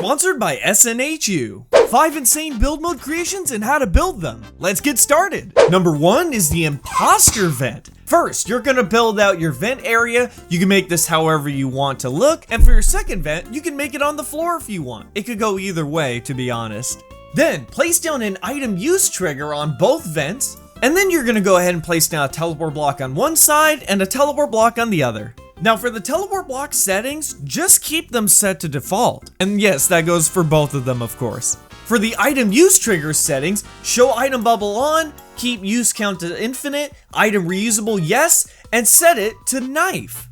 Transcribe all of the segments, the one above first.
Sponsored by SNHU. 5 insane build mode creations and how to build them. Let's get started. Number 1 is the Imposter Vent. First, you're gonna build out your vent area. You can make this however you want to look, and for your second vent, you can make it on the floor if you want. It could go either way, to be honest. Then, place down an item use trigger on both vents, and then you're gonna go ahead and place down a teleport block on one side and a teleport block on the other. Now for the teleport block settings, just keep them set to default. And yes, that goes for both of them, of course. For the item use trigger settings, show item bubble on, keep use count to infinite, item reusable yes, and set it to knife.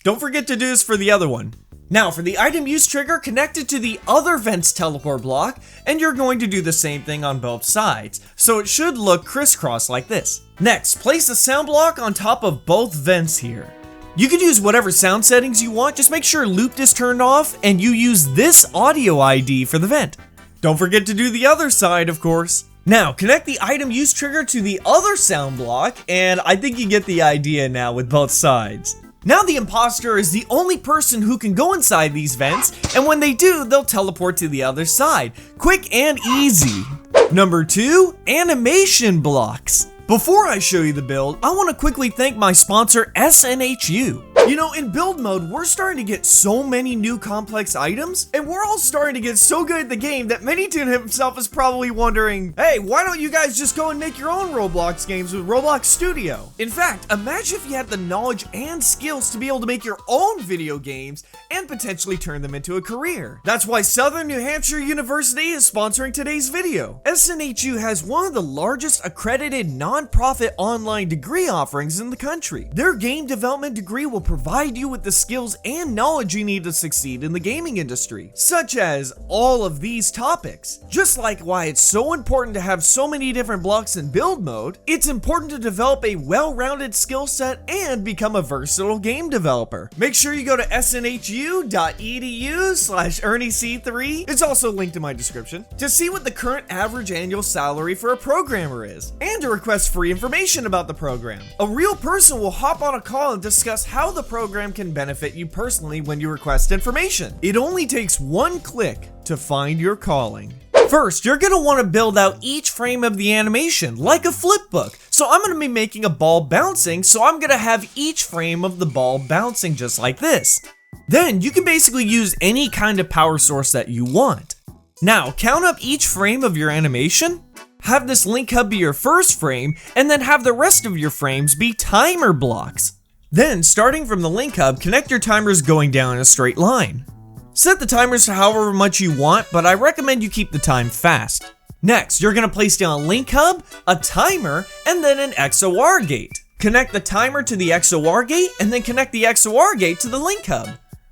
Don't forget to do this for the other one. Now for the item use trigger, connect it to the other vent's teleport block, and you're going to do the same thing on both sides, so it should look crisscross like this. Next, place a sound block on top of both vents here. You can use whatever sound settings you want, just make sure looped is turned off, and you use this audio ID for the vent. Don't forget to do the other side, of course. Now, connect the item use trigger to the other sound block, and I think you get the idea now with both sides. Now the imposter is the only person who can go inside these vents, and when they do, they'll teleport to the other side. Quick and easy. Number 2, animation blocks. Before I show you the build, I want to quickly thank my sponsor, SNHU. You know, in build mode, we're starting to get so many new complex items, and we're all starting to get so good at the game that Manytoon himself is probably wondering, hey, why don't you guys just go and make your own Roblox games with Roblox Studio? In fact, imagine if you had the knowledge and skills to be able to make your own video games and potentially turn them into a career. That's why Southern New Hampshire University is sponsoring today's video. SNHU has one of the largest accredited non-profit online degree offerings in the country. Their game development degree will provide you with the skills and knowledge you need to succeed in the gaming industry, such as all of these topics. Just like why it's so important to have so many different blocks in build mode, it's important to develop a well-rounded skill set and become a versatile game developer. Make sure you go to snhu.edu/ErnieC3, it's also linked in my description, to see what the current average annual salary for a programmer is, and to request free information about the program. A real person will hop on a call and discuss how the program can benefit you personally when you request information. It only takes one click to find your calling. First, you're going to want to build out each frame of the animation, like a flip book. So I'm going to be making a ball bouncing, so I'm going to have each frame of the ball bouncing just like this. Then you can basically use any kind of power source that you want. Now, count up each frame of your animation. Have this link hub be your first frame, and then have the rest of your frames be timer blocks. Then, starting from the link hub, connect your timers going down in a straight line. Set the timers to however much you want, but I recommend you keep the time fast. Next, you're going to place down a link hub, a timer, and then an XOR gate. Connect the timer to the XOR gate, and then connect the XOR gate to the link hub.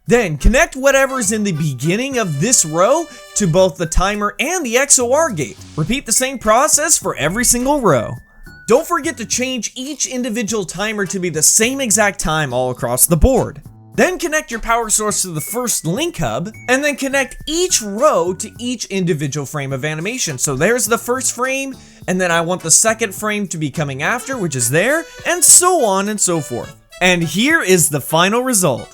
Then, connect whatever's in the beginning of this row to both the timer and the XOR gate. Repeat the same process for every single row. Don't forget to change each individual timer to be the same exact time all across the board. Then connect your power source to the first link hub, and then connect each row to each individual frame of animation. So there's the first frame, and then I want the second frame to be coming after, which is there, and so on and so forth. And here is the final result.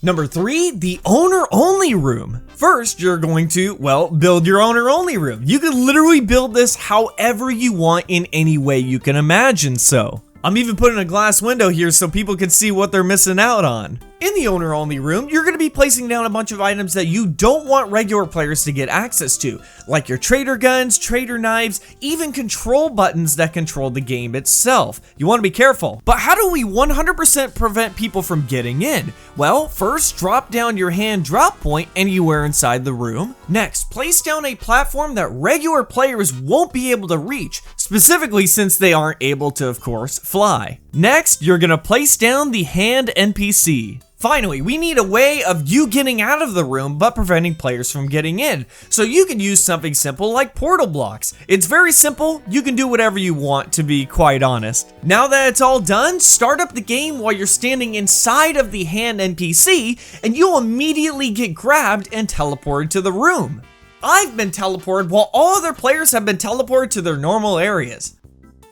Number 3, the owner-only room. First, you're going to, well, build your owner-only room. You can literally build this however you want in any way you can imagine so. I'm even putting a glass window here so people can see what they're missing out on. In the owner-only room, you're going to be placing down a bunch of items that you don't want regular players to get access to, like your trader guns, trader knives, even control buttons that control the game itself. You want to be careful. But how do we 100% prevent people from getting in? Well, first, drop down your hand drop point anywhere inside the room. Next, place down a platform that regular players won't be able to reach, specifically since they aren't able to, of course, fly. Next, you're going to place down the hand NPC. Finally, we need a way of you getting out of the room but preventing players from getting in. So you can use something simple like portal blocks. It's very simple, you can do whatever you want, to be quite honest. Now that it's all done, start up the game while you're standing inside of the hand NPC, and you'll immediately get grabbed and teleported to the room. I've been teleported while all other players have been teleported to their normal areas.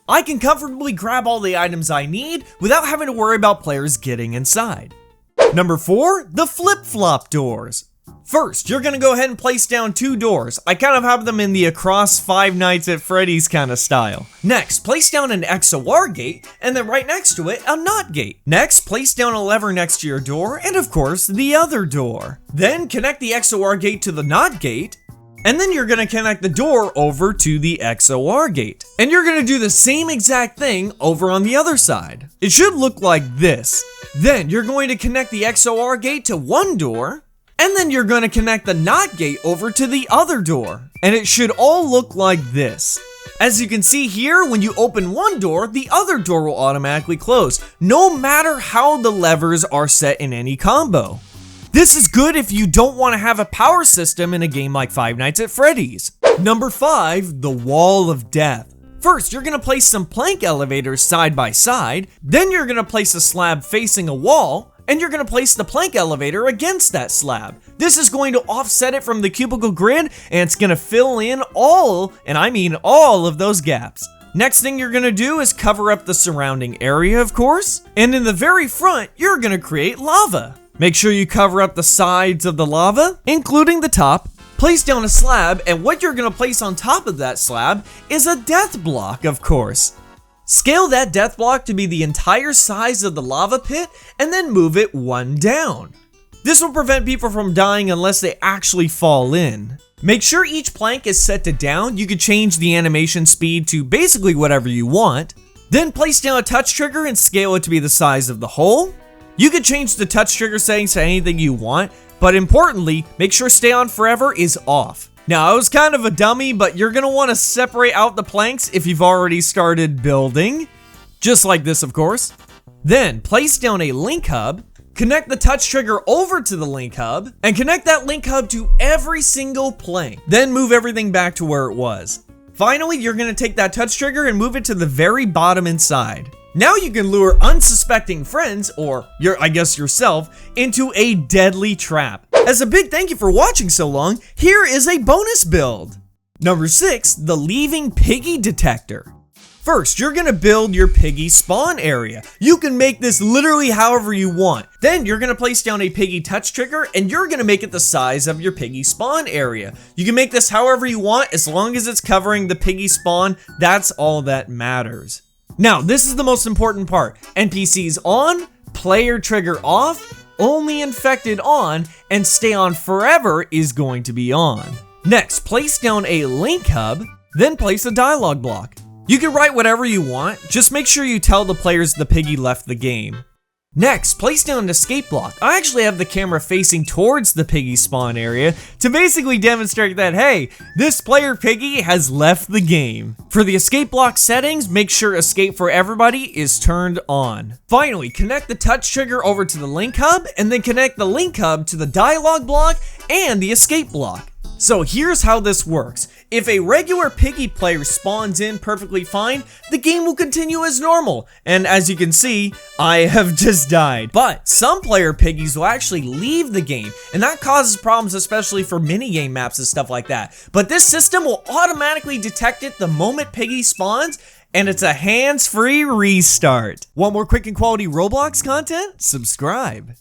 I can comfortably grab all the items I need without having to worry about players getting inside. Number 4, the flip-flop doors. First, you're gonna go ahead and place down 2 doors. I kind of have them in the across Five Nights at Freddy's kind of style. Next, place down an XOR gate, and then right next to it, a NOT gate. Next, place down a lever next to your door, and of course, the other door. Then connect the XOR gate to the NOT gate, and then you're gonna connect the door over to the XOR gate. And you're gonna do the same exact thing over on the other side. It should look like this. Then you're going to connect the XOR gate to one door, and then you're going to connect the NOT gate over to the other door. And it should all look like this. As you can see here, when you open one door, the other door will automatically close, no matter how the levers are set in any combo. This is good if you don't want to have a power system in a game like Five Nights at Freddy's. Number 5, the Wall of Death. First, you're going to place some plank elevators side by side, then you're going to place a slab facing a wall, and you're going to place the plank elevator against that slab. This is going to offset it from the cubicle grid, and it's going to fill in all, and I mean all, of those gaps. Next thing you're going to do is cover up the surrounding area, of course, and in the very front, you're going to create lava. Make sure you cover up the sides of the lava, including the top. Place down a slab, and what you're going to place on top of that slab is a death block, of course. Scale that death block to be the entire size of the lava pit, and then move it 1 down. This will prevent people from dying unless they actually fall in. Make sure each plank is set to down. You can change the animation speed to basically whatever you want. Then place down a touch trigger and scale it to be the size of the hole. You can change the touch trigger settings to anything you want, but importantly, make sure Stay On Forever is off. Now, I was kind of a dummy, but you're gonna want to separate out the planks if you've already started building. Just like this, of course. Then, place down a link hub, connect the touch trigger over to the link hub, and connect that link hub to every single plank. Then move everything back to where it was. Finally, you're gonna take that touch trigger and move it to the very bottom inside. Now you can lure unsuspecting friends, or I guess yourself, into a deadly trap. As a big thank you for watching so long, here is a bonus build. Number 6, the Leaving Piggy Detector. First, you're gonna build your Piggy spawn area. You can make this literally however you want. Then you're gonna place down a Piggy touch trigger, and you're gonna make it the size of your Piggy spawn area. You can make this however you want, as long as it's covering the Piggy spawn. That's all that matters. Now, this is the most important part. NPCs on, player trigger off, only infected on, and Stay On Forever is going to be on. Next, place down a link hub, then place a dialogue block. You can write whatever you want, just make sure you tell the players the Piggy left the game. Next, place down an escape block. I actually have the camera facing towards the Piggy spawn area to basically demonstrate that, hey, this player Piggy has left the game. For the escape block settings, make sure escape for everybody is turned on. Finally, connect the touch trigger over to the link hub, and then connect the link hub to the dialogue block and the escape block. So here's how this works. If a regular Piggy player spawns in perfectly fine, the game will continue as normal. And as you can see, I have just died. But some player Piggies will actually leave the game, and that causes problems, especially for minigame maps and stuff like that. But this system will automatically detect it the moment Piggy spawns, and it's a hands-free restart. Want more quick and quality Roblox content? Subscribe.